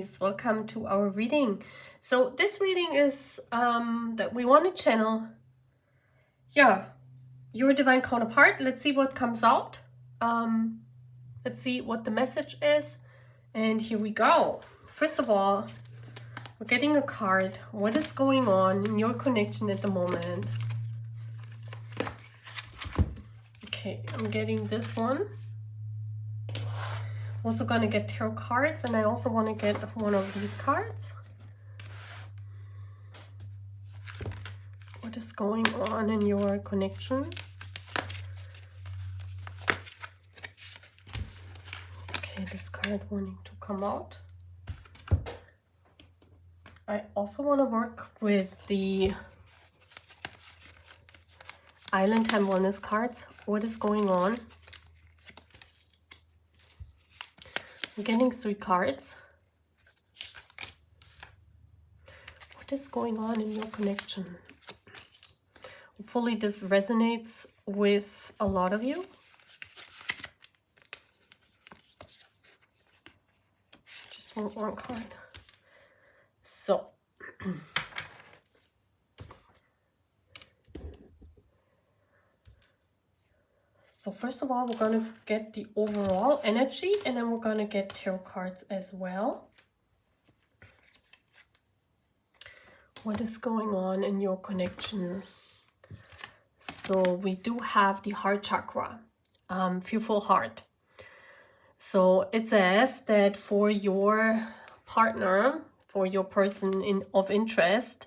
YOUMEES, welcome to our reading. So this reading is that we want to channel, your divine counterpart. Let's see what comes out. Let's see what the message is. And here we go. First of all, we're getting a card. What is going on in your connection at the moment? Okay, I'm getting this one. Also gonna get tarot cards, and I also want to get one of these cards. What is going on in your connection? Okay, this card wanting to come out. I also want to work with the Island Time Wellness cards. What is going on? I'm getting 3 cards. What is going on in your connection? Hopefully this resonates with a lot of you. Just want one card. So, first of all, we're going to get the overall energy, and then we're going to get tarot cards as well. What is going on in your connection? So we do have the heart chakra, fearful heart. So it says that for your partner, for your person of interest,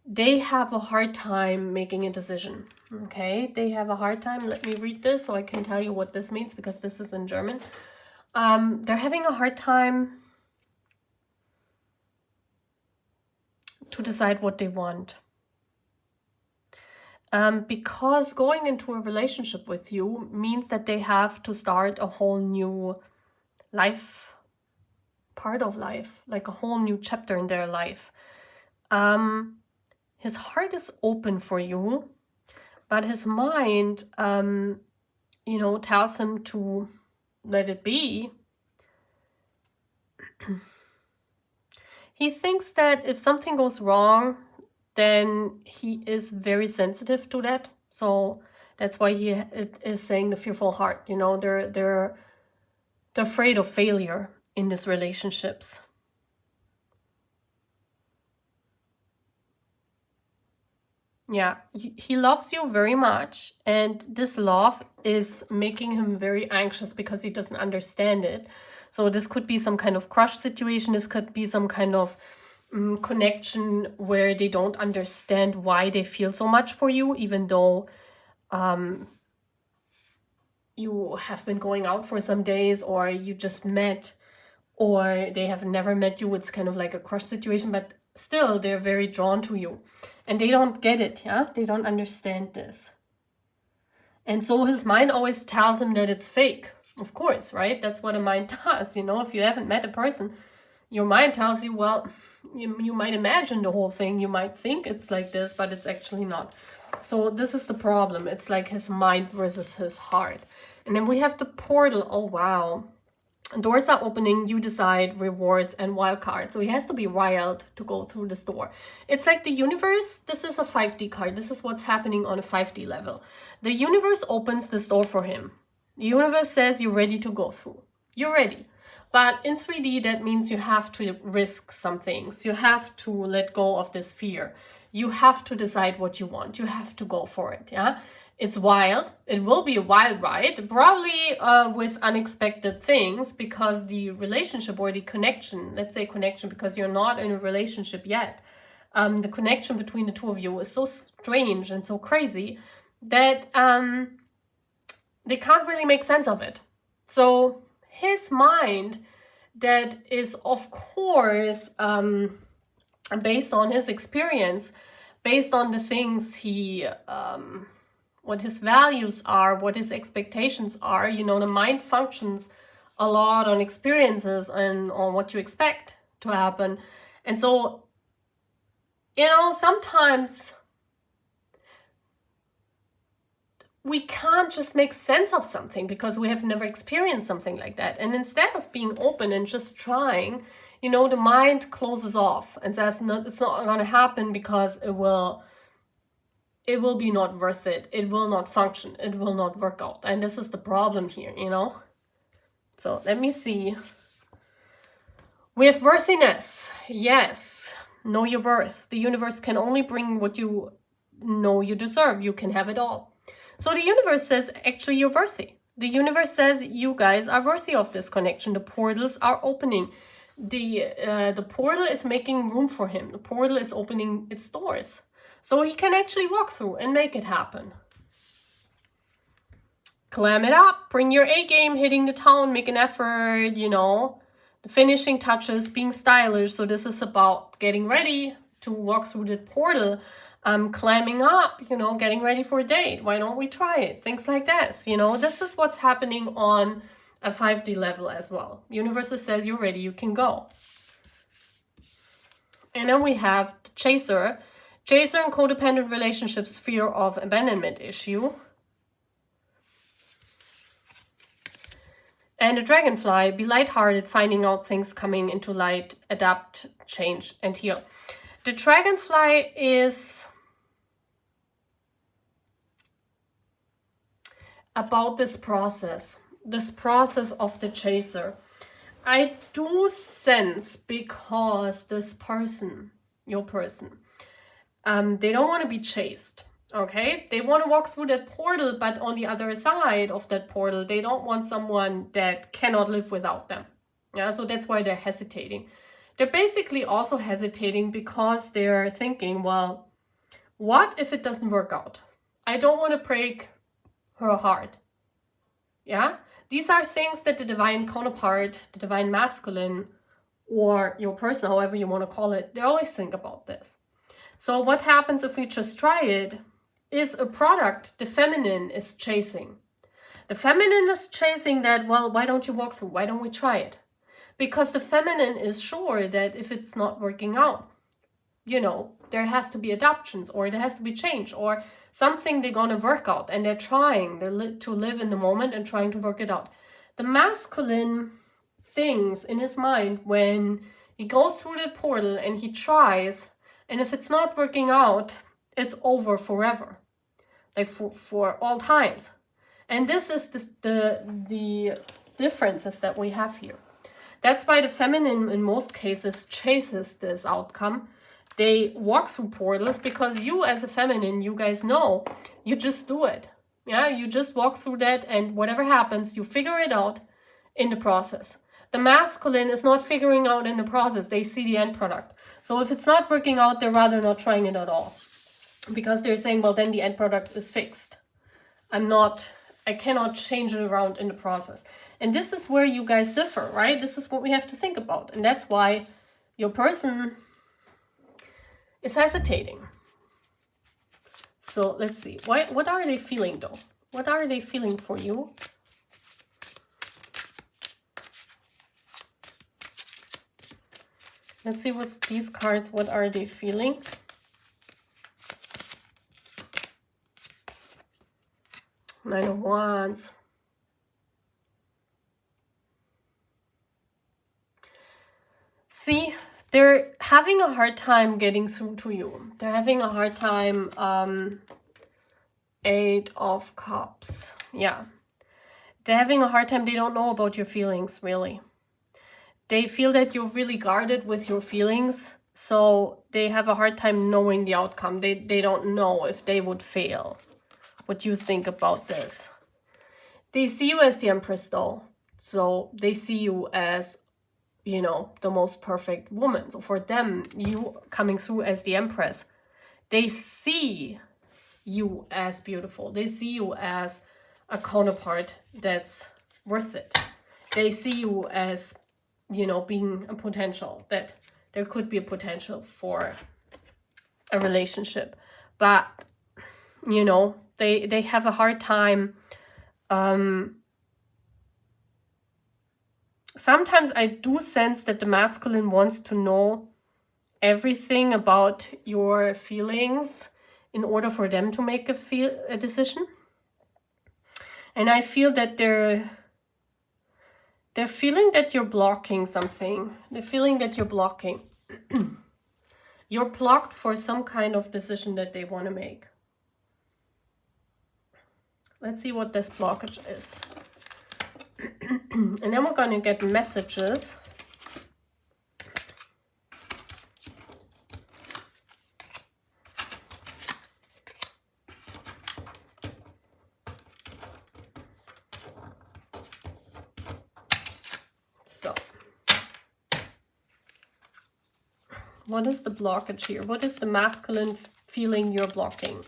they have a hard time making a decision. Okay, they have a hard time. Let me read this so I can tell you what this means, because this is in German. They're having a hard time to decide what they want. Because going into a relationship with you means that they have to start a whole new life, part of life, like a whole new chapter in their life. His heart is open for you, but his mind, tells him to let it be. He thinks that if something goes wrong, then he is very sensitive to that. So that's why he is saying the fearful heart. You know, they're afraid of failure in these relationships. Yeah, he loves you very much, and this love is making him very anxious because he doesn't understand it. So this could be some kind of crush situation. This could be some kind of connection where they don't understand why they feel so much for you, even though you have been going out for some days, or you just met, or they have never met you. It's kind of like a crush situation, but still they're very drawn to you. And they don't get it, yeah? They don't understand this. And so his mind always tells him that it's fake. Of course, right? That's what a mind does, if you haven't met a person, your mind tells you, well, you might imagine the whole thing. You might think it's like this, but it's actually not. So this is the problem. It's like his mind versus his heart. And then we have the portal. Oh, wow. Doors are opening, you decide, rewards, and wild cards. So he has to be wild to go through this door. It's like the universe. This is a 5D card. This is what's happening on a 5D level. The universe opens this door for him. The universe says you're ready to go through. You're ready. But in 3D, that means you have to risk some things. You have to let go of this fear. You have to decide what you want. You have to go for it, yeah? It's wild. It will be a wild ride, probably with unexpected things, because the relationship or the connection, let's say connection, because you're not in a relationship yet, the connection between the two of you is so strange and so crazy that they can't really make sense of it. So his mind, that is, of course, based on his experience, based on the things he... what his values are, what his expectations are. The mind functions a lot on experiences and on what you expect to happen. And so, sometimes we can't just make sense of something because we have never experienced something like that. And instead of being open and just trying, you know, the mind closes off and says, no, it's not going to happen because it will be not worth it. It will not function. It will not work out. And this is the problem here, you know. So let me see. We have worthiness. Yes. Know your worth. The universe can only bring what you know you deserve. You can have it all. So the universe says, actually, you're worthy. The universe says you guys are worthy of this connection. The portals are opening. The portal is making room for him. The portal is opening its doors. So he can actually walk through and make it happen. Clam it up. Bring your A game, hitting the town, make an effort, you know. The finishing touches, being stylish. So this is about getting ready to walk through the portal. Climbing up, you know, getting ready for a date. Why don't we try it? Things like this, you know. This is what's happening on a 5D level as well. Universe says you're ready, you can go. And then we have the chaser. Chaser and codependent relationships, fear of abandonment issue. And the dragonfly, be lighthearted, finding out things coming into light, adapt, change, and heal. The dragonfly is about this process of the chaser. I do sense, because this person, your person, they don't want to be chased, okay? They want to walk through that portal, but on the other side of that portal, they don't want someone that cannot live without them. Yeah, so that's why they're hesitating. They're basically also hesitating because they're thinking, well, what if it doesn't work out? I don't want to break her heart. Yeah, these are things that the divine counterpart, the divine masculine, or your person, however you want to call it, they always think about this. So what happens if we just try it is a product the feminine is chasing. The feminine is chasing that, well, why don't you walk through? Why don't we try it? Because the feminine is sure that if it's not working out, you know, there has to be adoptions, or there has to be change, or something they're going to work out, and they're trying to live in the moment and trying to work it out. The masculine thinks in his mind when he goes through the portal and he tries, and if it's not working out, it's over forever, like for all times. And this is the differences that we have here. That's why the feminine in most cases chases this outcome. They walk through portals because you as a feminine, you guys know, you just do it. Yeah, you just walk through that, and whatever happens, you figure it out in the process. The masculine is not figuring out in the process. They see the end product. So if it's not working out, they're rather not trying it at all. Because they're saying, well, then the end product is fixed. I cannot change it around in the process. And this is where you guys differ, right? This is what we have to think about. And that's why your person is hesitating. So let's see. What are they feeling though? What are they feeling for you? Let's see with these cards, what are they feeling? Nine of Wands. See, they're having a hard time getting through to you. They're having a hard time. Eight of Cups. Yeah. They're having a hard time. They don't know about your feelings, really. They feel that you're really guarded with your feelings. So they have a hard time knowing the outcome. They don't know if they would fail. What you think about this. They see you as the Empress though. So they see you as, you know, the most perfect woman. So for them, you coming through as the Empress, they see you as beautiful. They see you as a counterpart that's worth it. They see you as, you know, being a potential, that there could be a potential for a relationship. But, you know, they have a hard time. Sometimes I do sense that the masculine wants to know everything about your feelings in order for them to make a decision. And I feel that They're feeling that you're blocking something. They're feeling that you're blocking. You're blocked for some kind of decision that they want to make. Let's see what this blockage is. And then we're going to get messages. So, what is the blockage here? What is the masculine feeling you're blocking?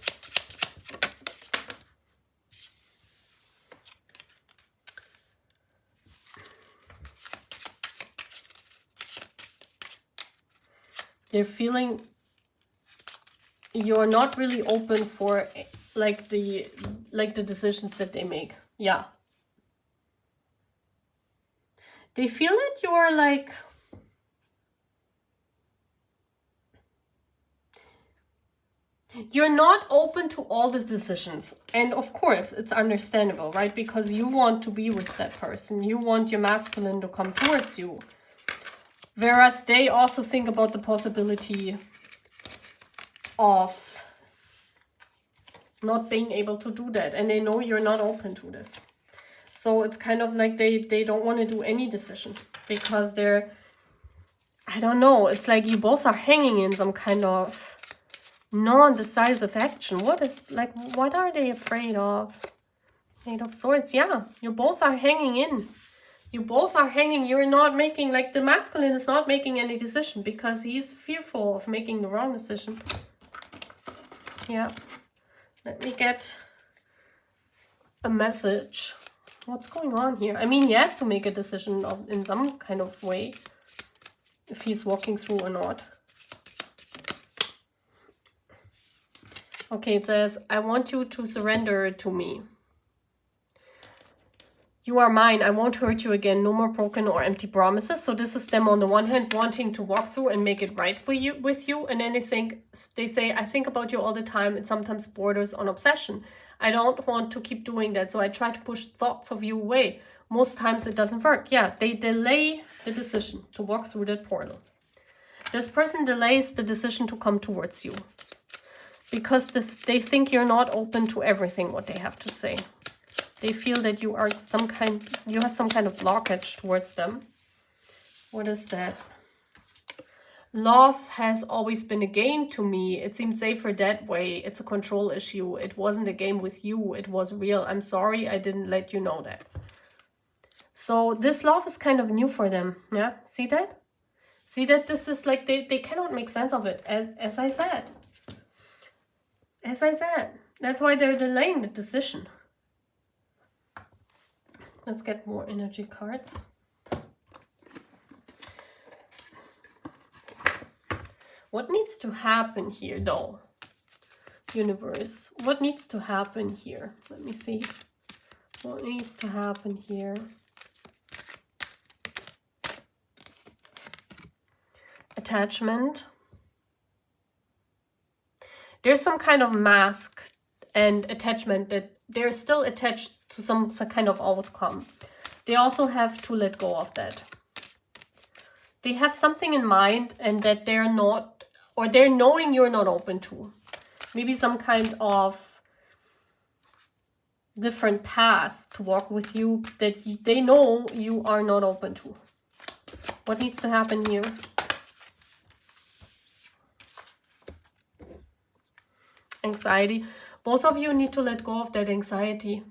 They're feeling you're not really open for like the decisions that they make. Yeah. They feel that you're like, you're not open to all these decisions. And of course, it's understandable, right? Because you want to be with that person. You want your masculine to come towards you. Whereas they also think about the possibility of not being able to do that. And they know you're not open to this. So it's kind of like they don't want to do any decision. Because they're, I don't know, it's like you both are hanging in some kind of non-decisive action. What are they afraid of? Eight of Swords, yeah. You both are hanging in. You both are hanging. You're not making, like the masculine is not making any decision because he's fearful of making the wrong decision. Yeah. Let me get a message. What's going on here? I mean, he has to make a decision in some kind of way. If he's walking through or not. Okay, it says, I want you to surrender to me. You are mine. I won't hurt you again. No more broken or empty promises. So this is them on the one hand wanting to walk through and make it right with you. And then they say, I think about you all the time. It sometimes borders on obsession. I don't want to keep doing that. So I try to push thoughts of you away. Most times it doesn't work. Yeah, they delay the decision to walk through that portal. This person delays the decision to come towards you. Because they think you're not open to everything what they have to say. They feel that you have some kind of blockage towards them. What is that? Love has always been a game to me. It seemed safer that way. It's a control issue. It wasn't a game with you. It was real. I'm sorry I didn't let you know that. So this love is kind of new for them. Yeah, see that? See that this is like they cannot make sense of it, as I said. As I said. That's why they're delaying the decision. Let's get more energy cards. What needs to happen here, though? Universe, what needs to happen here? Let me see. What needs to happen here? Attachment. There's some kind of mask and attachment that they're still attached to some kind of outcome. They also have to let go of that. They have something in mind and that they're not, or they're knowing you're not open to. Maybe some kind of different path to walk with you that they know you are not open to. What needs to happen here? Anxiety. Both of you need to let go of that anxiety.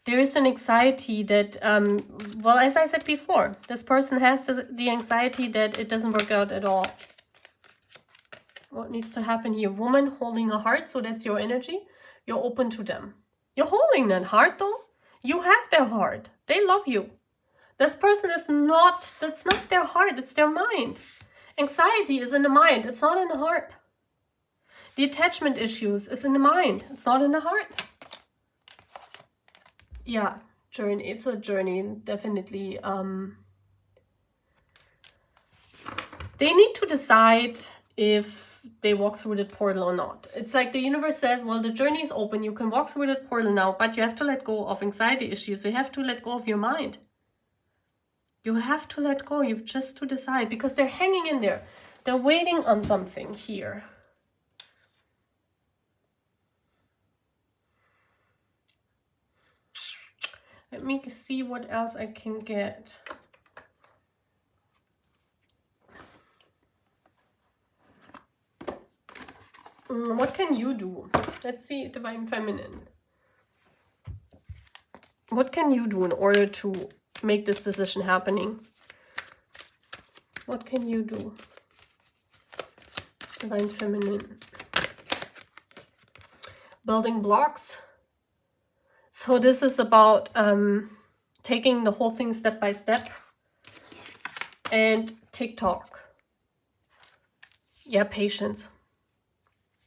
There is an anxiety that, well, as I said before, this person has the anxiety that it doesn't work out at all. What needs to happen here? Woman holding a heart, so that's your energy. You're open to them. You're holding that heart, though. You have their heart. They love you. This person is not, that's not their heart, it's their mind. Anxiety is in the mind, it's not in the heart. The attachment issues is in the mind. It's not in the heart. Yeah, journey. It's a journey, definitely. They need to decide if they walk through the portal or not. It's like the universe says, well, the journey is open. You can walk through that portal now, but you have to let go of anxiety issues. You have to let go of your mind. You have to let go. You've just to decide, because they're hanging in there. They're waiting on something here. Let me see what else I can get. What can you do? Let's see, Divine Feminine. What can you do in order to make this decision happening? What can you do? Divine Feminine. Building blocks. So this is about taking the whole thing step by step. And TikTok. Yeah, patience.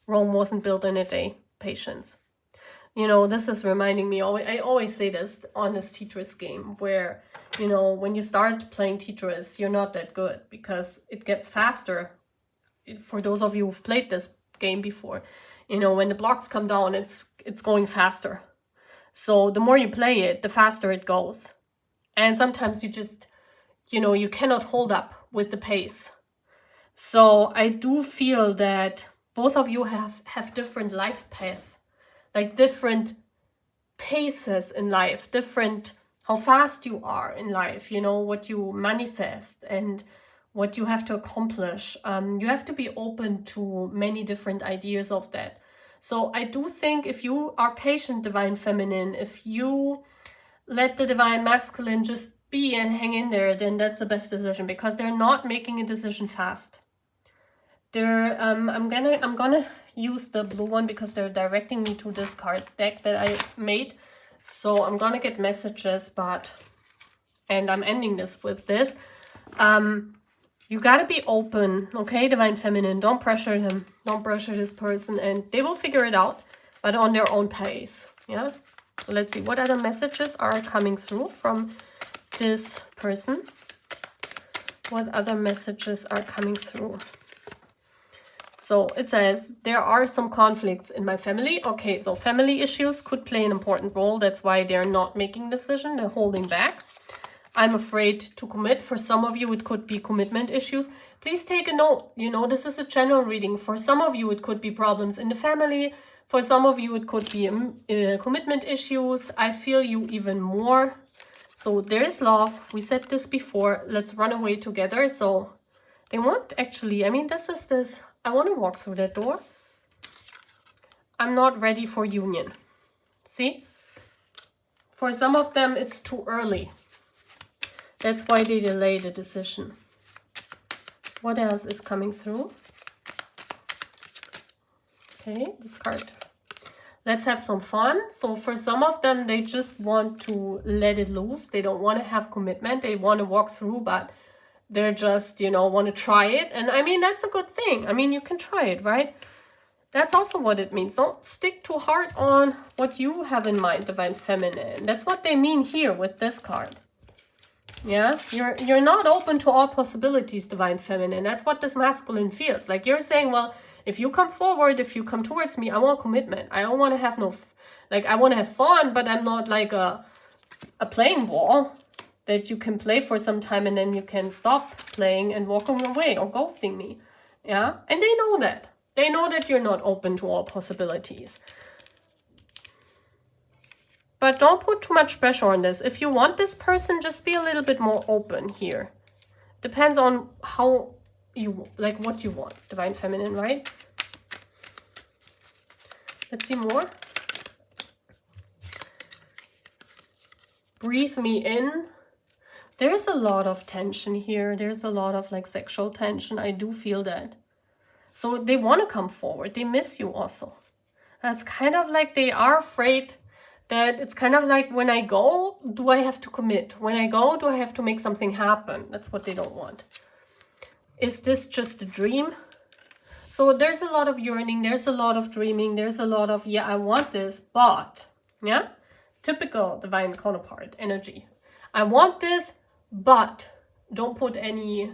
Rome wasn't built in a day. Patience. You know, this is reminding me, I always say this on this Tetris game, where, you know, when you start playing Tetris, you're not that good because it gets faster. For those of you who've played this game before, you know, when the blocks come down, it's going faster. So the more you play it, the faster it goes. And sometimes you just, you know, you cannot hold up with the pace. So I do feel that both of you have different life paths. Like different paces in life, different how fast you are in life, you know, what you manifest and what you have to accomplish. You have to be open to many different ideas of that. So I do think if you are patient, Divine Feminine, if you let the Divine Masculine just be and hang in there, then that's the best decision, because they're not making a decision fast. They're I'm gonna use the blue one because they're directing me to this card deck that I made. So I'm gonna get messages, and I'm ending this with this. You gotta be open, okay, Divine Feminine. Don't pressure them. Don't pressure this person, and they will figure it out, but on their own pace. Yeah. So let's see what other messages are coming through from this person. What other messages are coming through? So it says, there are some conflicts in my family. Okay, so family issues could play an important role. That's why they're not making a decision. They're holding back. I'm afraid to commit. For some of you, it could be commitment issues. Please take a note. You know, this is a general reading. For some of you, it could be problems in the family. For some of you, it could be commitment issues. I feel you even more. So there is love. We said this before. Let's run away together. So they want, actually, I mean, this is this. I want to walk through that door. I'm not ready for union. See? For some of them, it's too early. That's why they delay the decision. What else is coming through? Okay, this card. Let's have some fun. So for some of them, they just want to let it loose. They don't want to have commitment. They want to walk through, but they're just, you know, want to try it. And I mean, that's a good thing. I mean, you can try it, right? That's also what it means. Don't stick too hard on what you have in mind, Divine Feminine. That's what they mean here with this card. Yeah, you're not open to all possibilities, Divine Feminine. That's what this masculine feels. Like you're saying, well, if you come forward, if you come towards me, I want commitment. I don't want to have no, like, I want to have fun, but I'm not like a playing ball that you can play for some time and then you can stop playing and walking away or ghosting me. Yeah, and they know that. They know that you're not open to all possibilities. But don't put too much pressure on this. If you want this person, just be a little bit more open here. Depends on how you, like what you want, Divine Feminine, right? Let's see more. Breathe me in. There's a lot of tension here. There's a lot of like sexual tension. I do feel that. So they want to come forward. They miss you also. That's kind of like they are afraid that it's kind of like, when I go, do I have to commit? When I go, do I have to make something happen? That's what they don't want. Is this just a dream? So there's a lot of yearning. There's a lot of dreaming. There's a lot of, yeah, I want this, but, yeah, typical divine counterpart energy. I want this, but don't put any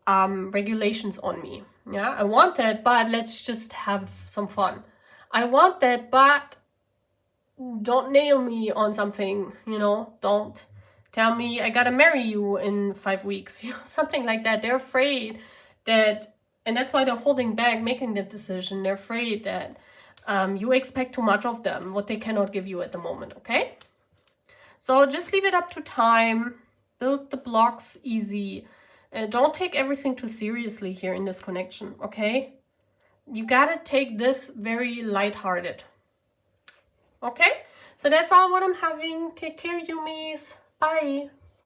regulations on me. Yeah, I want that, but let's just have some fun. I want that, but don't nail me on something, you know, don't tell me I gotta marry you in 5 weeks, you know, something like that. They're afraid that, and that's why they're holding back making the decision. They're afraid that you expect too much of them, what they cannot give you at the moment, okay? So just leave it up to time. Build the blocks easy. Don't take everything too seriously here in this connection, okay? You gotta take this very lighthearted. Okay? So that's all what I'm having. Take care, Yumis. Bye.